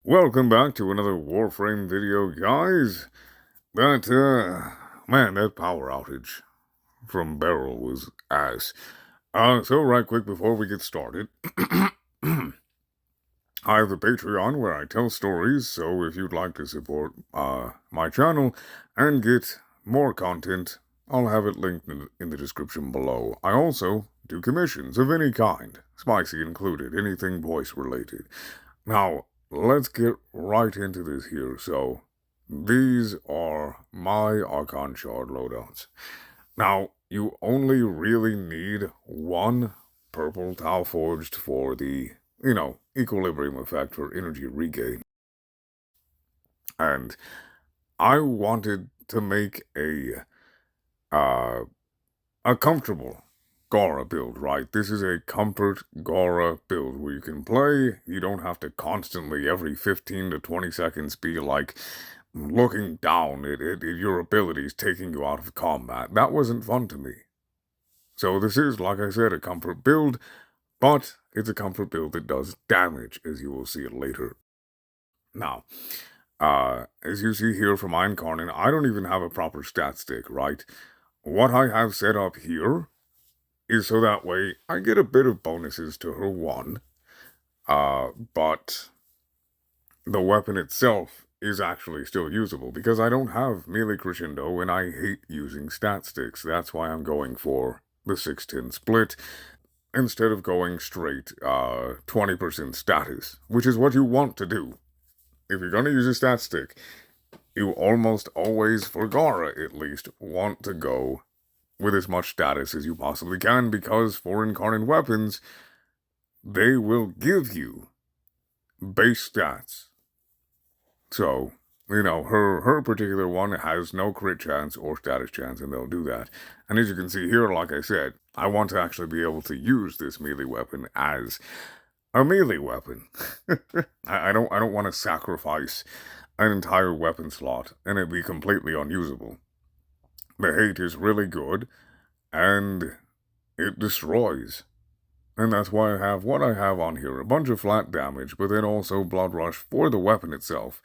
Welcome back to another Warframe video, guys. That power outage from Barrel was ass. So right quick before we get started, I have the Patreon where I tell stories, so if you'd like to support, my channel and get more content, I'll have it linked in the description below. I also do commissions of any kind, spicy included, anything voice-related. Now, let's get right into this here. So, these are my Archon shard loadouts. Now, you only really need one purple Tau Forged for the, equilibrium effect for energy regain. And I wanted to make a comfortable Gara build, right? This is a comfort Gara build where you can play. You don't have to constantly, every 15 to 20 seconds, be like looking down at your abilities taking you out of combat. That wasn't fun to me. So this is, like I said, a comfort build, but it's a comfort build that does damage, as you will see it later. Now, as you see here from Incarnon, I don't even have a proper stat stick, right? What I have set up here is so that way I get a bit of bonuses to her one, but the weapon itself is actually still usable because I don't have melee crescendo and I hate using stat sticks. That's why I'm going for the 6-10 split instead of going straight 20% status, which is what you want to do. If you're going to use a stat stick, you almost always, for Gara at least, want to go with as much status as you possibly can, because for Incarnon weapons, they will give you base stats. So, her particular one has no crit chance or status chance, and they'll do that. And as you can see here, like I said, I want to actually be able to use this melee weapon as a melee weapon. I don't want to sacrifice an entire weapon slot and it be completely unusable. The hate is really good, and it destroys. And that's why I have what I have on here, a bunch of flat damage, but then also Blood Rush for the weapon itself,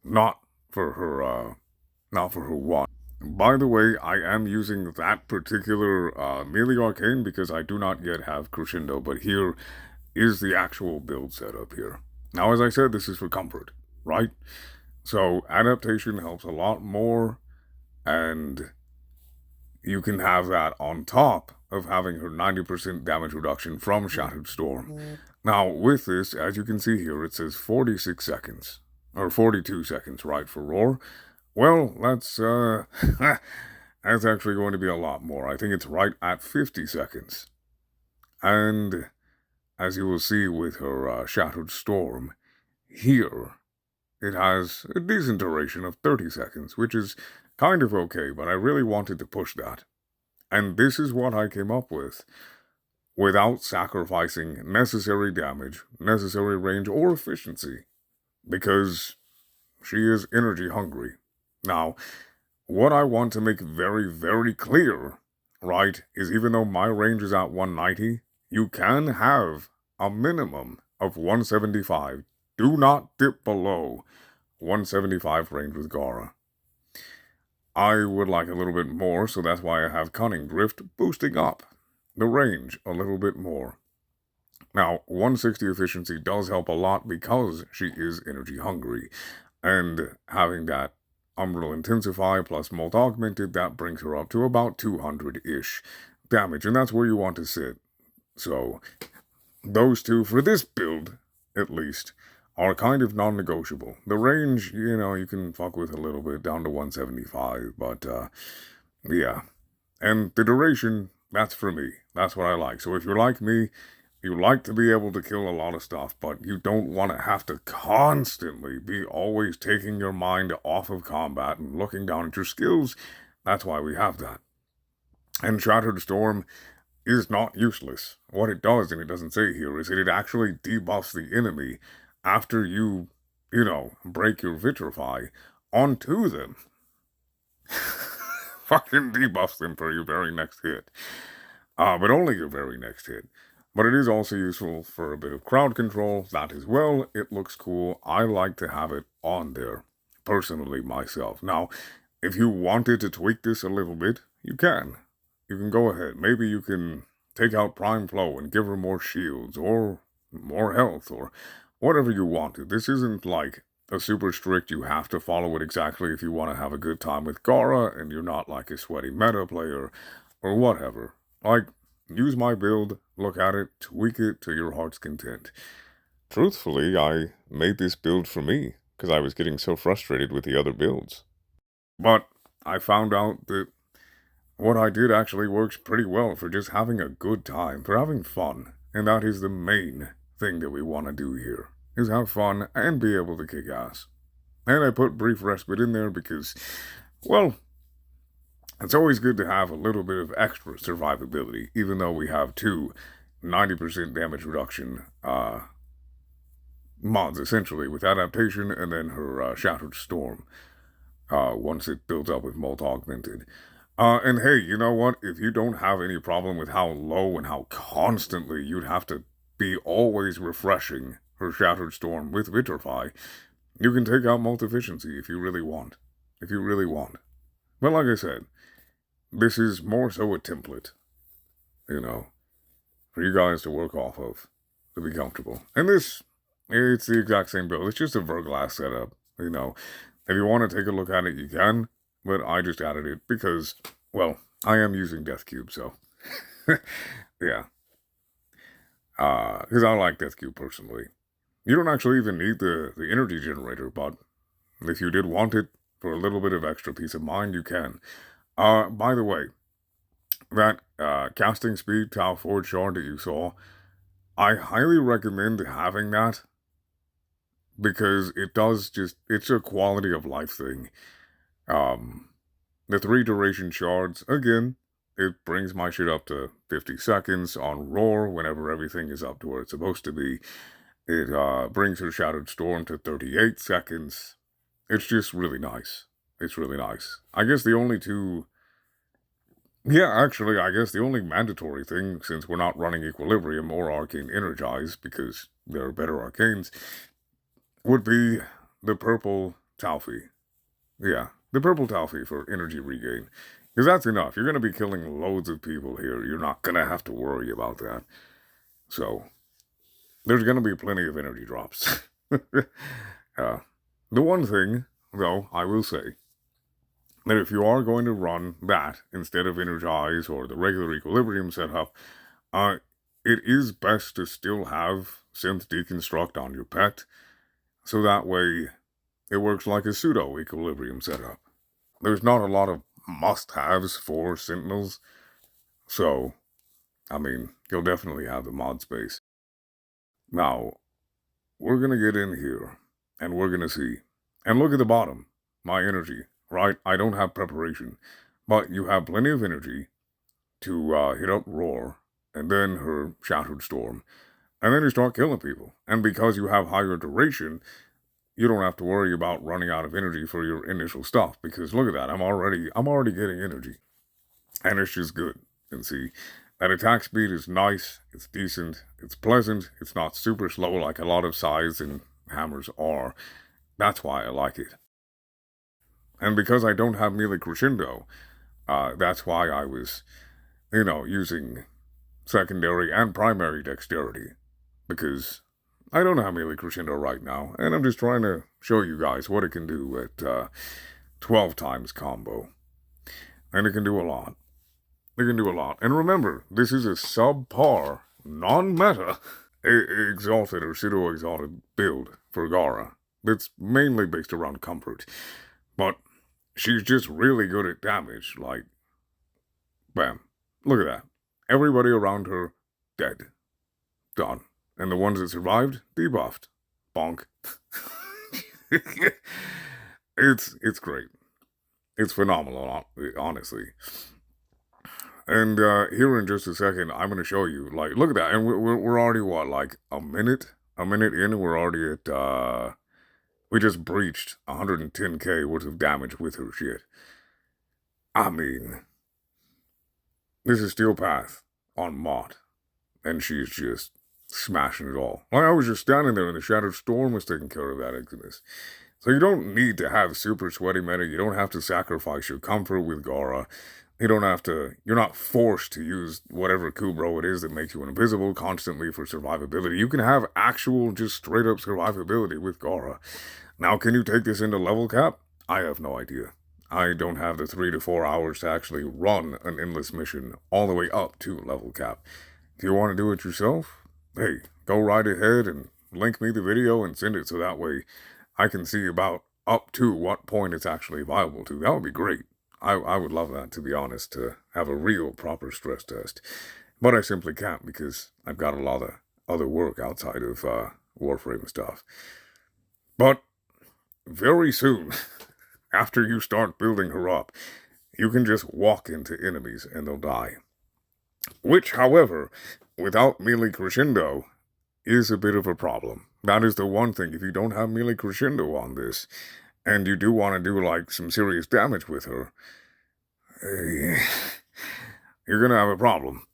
not for her one. By the way, I am using that particular melee arcane because I do not yet have Crescendo, but here is the actual build setup here. Now, as I said, this is for comfort, right? So, adaptation helps a lot more, and you can have that on top of having her 90% damage reduction from Shattered Storm. Now, with this, as you can see here, it says 46 seconds. Or 42 seconds, right, for Roar. Well, that's that's actually going to be a lot more. I think it's right at 50 seconds. And as you will see with her Shattered Storm, here, it has a decent duration of 30 seconds, which is kind of okay, but I really wanted to push that. And this is what I came up with, without sacrificing necessary damage, necessary range, or efficiency, because she is energy hungry. Now, what I want to make very, very clear, right, is even though my range is at 190, you can have a minimum of 175. Do not dip below 175 range with Gara. I would like a little bit more, so that's why I have Cunning Drift boosting up the range a little bit more. Now, 160 efficiency does help a lot because she is energy hungry, and having that Umbral Intensify plus Molt Augmented, that brings her up to about 200-ish damage, and that's where you want to sit. So, those two, for this build, at least, are kind of non-negotiable. The range, you can fuck with a little bit, down to 175, but, yeah. And the duration, that's for me. That's what I like. So if you're like me, you like to be able to kill a lot of stuff, but you don't want to have to constantly be always taking your mind off of combat and looking down at your skills, that's why we have that. And Shattered Storm is not useless. What it does, and it doesn't say here, is that it actually debuffs the enemy after you, break your Vitrify onto them. Fucking debuffs them for your very next hit. But only your very next hit. But it is also useful for a bit of crowd control, that as well. It looks cool. I like to have it on there, personally, myself. Now, if you wanted to tweak this a little bit, you can. You can go ahead. Maybe you can take out Prime Flow and give her more shields, or more health, or whatever you wanted. This isn't like a super strict, you have to follow it exactly if you want to have a good time with Gara, and you're not like a sweaty meta player, or whatever. Like, use my build, look at it, tweak it to your heart's content. Truthfully, I made this build for me, because I was getting so frustrated with the other builds. But I found out that what I did actually works pretty well for just having a good time, for having fun. And that is the main thing that we want to do here, is have fun and be able to kick ass. And I put Brief Respite in there because, well, it's always good to have a little bit of extra survivability, even though we have two 90% damage reduction mods, essentially, with Adaptation and then her Shattered Storm, once it builds up with Molt Augmented. And hey, you know what? If you don't have any problem with how low and how constantly you'd have to be always refreshing her Shattered Storm with Vitrify, you can take out Molt Efficiency if you really want. If you really want. But like I said, this is more so a template, you know, for you guys to work off of, to be comfortable. And this, it's the exact same build. It's just a Verglass setup, you know. If you want to take a look at it, you can. But I just added it because, well, I am using DethCube, so, yeah. Because I like DethCube personally. You don't actually even need the energy generator, but if you did want it for a little bit of extra peace of mind, you can. By the way, that casting speed Tau Forge shard that you saw, I highly recommend having that, because it does just, it's a quality of life thing. The 3 duration shards, again, it brings my shit up to 50 seconds on Roar whenever everything is up to where it's supposed to be. It brings her Shattered Storm to 38 seconds. It's just really nice. It's really nice. I guess the only two... Yeah, actually, I guess the only mandatory thing, since we're not running Equilibrium or Arcane Energize, because there are better Arcanes, would be the purple Talfi. Yeah, the purple Talfi for energy regain. Because that's enough. You're going to be killing loads of people here. You're not going to have to worry about that. So, there's going to be plenty of energy drops. The one thing, though, I will say, that if you are going to run that instead of Energize or the regular Equilibrium setup, it is best to still have Synth Deconstruct on your pet, so that way it works like a pseudo-Equilibrium setup. There's not a lot of must-haves for Sentinels, so, I mean, you'll definitely have the mod space. Now, we're gonna get in here, and we're gonna see. And look at the bottom, my energy, right? I don't have preparation, but you have plenty of energy to hit up Roar, and then her Shattered Storm, and then you start killing people. And because you have higher duration, you don't have to worry about running out of energy for your initial stuff, because look at that, I'm already getting energy. And it's just good. And see, that attack speed is nice, it's decent, it's pleasant, it's not super slow like a lot of scythes and hammers are. That's why I like it. And because I don't have melee crescendo, that's why I was, you know, using secondary and primary dexterity. Because I don't have melee crescendo right now, and I'm just trying to show you guys what it can do at 12 times combo. And it can do a lot. It can do a lot. And remember, this is a subpar, non-meta, exalted or pseudo-exalted build for Gara. That's mainly based around comfort. But she's just really good at damage, like, bam. Look at that. Everybody around her, dead. Done. And the ones that survived, debuffed. Bonk. It's great. It's phenomenal, honestly. And here in just a second, I'm going to show you, like, look at that. And we're already, what, like a minute in, we're already at, we just breached 110k worth of damage with her shit. I mean, this is Steel Path on mod. and she's just smashing it all. I was just standing there and the Shattered Storm was taking care of that Exodus. So you don't need to have super sweaty meta, you don't have to sacrifice your comfort with Gara. You're not forced to use whatever Kubro it is that makes you invisible constantly for survivability. You can have actual, just straight up survivability with Gara. Now, can you take this into level cap? I have no idea. I don't have the 3 to 4 hours to actually run an endless mission all the way up to level cap. If you want to do it yourself, hey, go right ahead and link me the video and send it so that way I can see about up to what point it's actually viable to. That would be great. I would love that, to be honest, to have a real proper stress test. But I simply can't because I've got a lot of other work outside of Warframe stuff. But very soon, after you start building her up, you can just walk into enemies and they'll die. Which, however, without melee crescendo, is a bit of a problem. That is the one thing. If you don't have melee crescendo on this, and you do want to do, like, some serious damage with her, you're going to have a problem.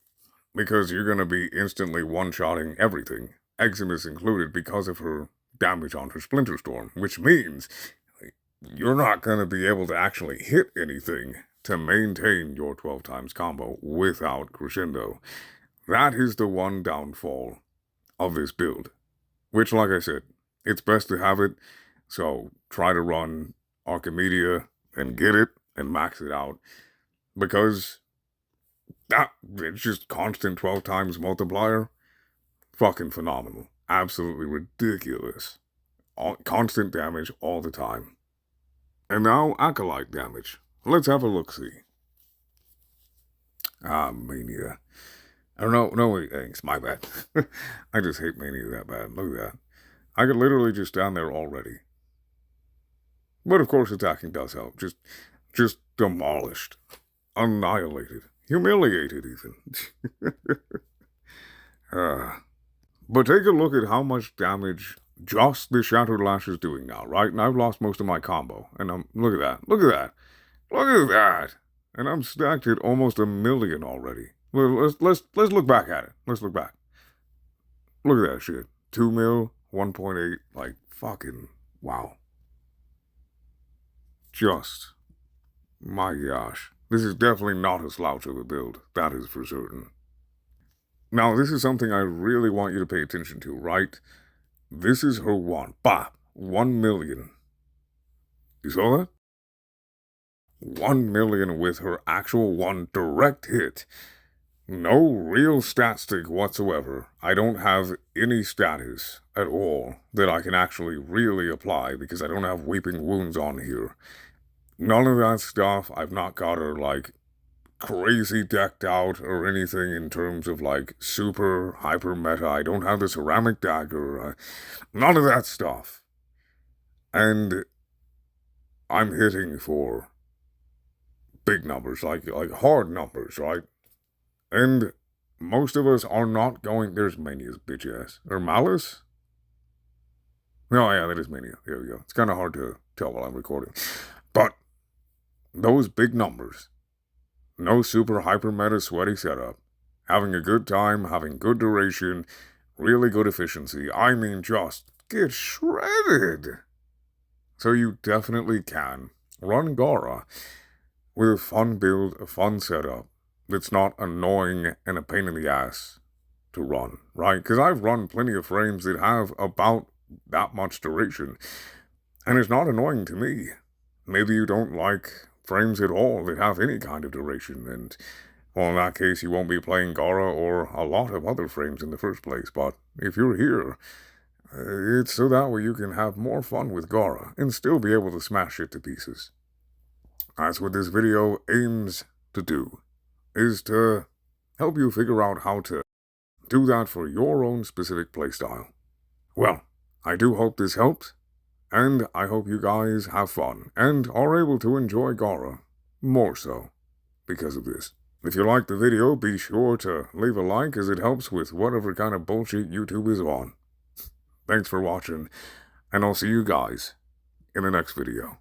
Because you're going to be instantly one-shotting everything, Eximus included, because of her damage on her Splinter Storm. Which means you're not going to be able to actually hit anything to maintain your 12 times combo without crescendo. That is the one downfall of this build. Which, like I said, it's best to have it. So try to run Archimedia and get it and max it out. Because it's just constant 12 times multiplier. Fucking phenomenal. Absolutely ridiculous. Constant damage all the time. And now Acolyte damage. Let's have a look-see. Mania. Oh, no, wait, thanks, my bad. I just hate Mania that bad. Look at that. I could literally just stand there already. But of course attacking does help. Just demolished. Annihilated. Humiliated, even. But take a look at how much damage just the Shattered Lash is doing now, right? And I've lost most of my combo. And look at that. Look at that. Look at that. And I'm stacked at almost 1 million already. Let's look back at it. Let's look back. Look at that shit. 2 mil, 1.8, like, fucking, wow. Just, my gosh. This is definitely not a slouch of a build. That is for certain. Now, this is something I really want you to pay attention to, right? This is her one. Bop. 1 million. You saw that? 1 million with her actual one direct hit. No real stat stick whatsoever. I don't have any status at all that I can actually really apply because I don't have Weeping Wounds on here. None of that stuff. I've not got her, like, crazy decked out or anything in terms of, like, super hyper meta. I don't have the Ceramic Dagger. None of that stuff. And I'm hitting for big numbers, like hard numbers, right? And most of us are not going... There's Mania's bitch ass. Or Malice? No, yeah, that is Mania. There we go. It's kind of hard to tell while I'm recording. But those big numbers, no super hyper meta sweaty setup, having a good time, having good duration, really good efficiency. I mean, just get shredded. So you definitely can run Gara with a fun build, a fun setup that's not annoying and a pain in the ass to run, right? Because I've run plenty of frames that have about that much duration, and it's not annoying to me. Maybe you don't like frames at all that have any kind of duration, and, well, in that case, you won't be playing Gara or a lot of other frames in the first place, but if you're here, it's so that way you can have more fun with Gara and still be able to smash it to pieces. That's what this video aims to do, is to help you figure out how to do that for your own specific playstyle. Well, I do hope this helps, and I hope you guys have fun, and are able to enjoy Gara, more so, because of this. If you liked the video, be sure to leave a like, as it helps with whatever kind of bullshit YouTube is on. Thanks for watching, and I'll see you guys in the next video.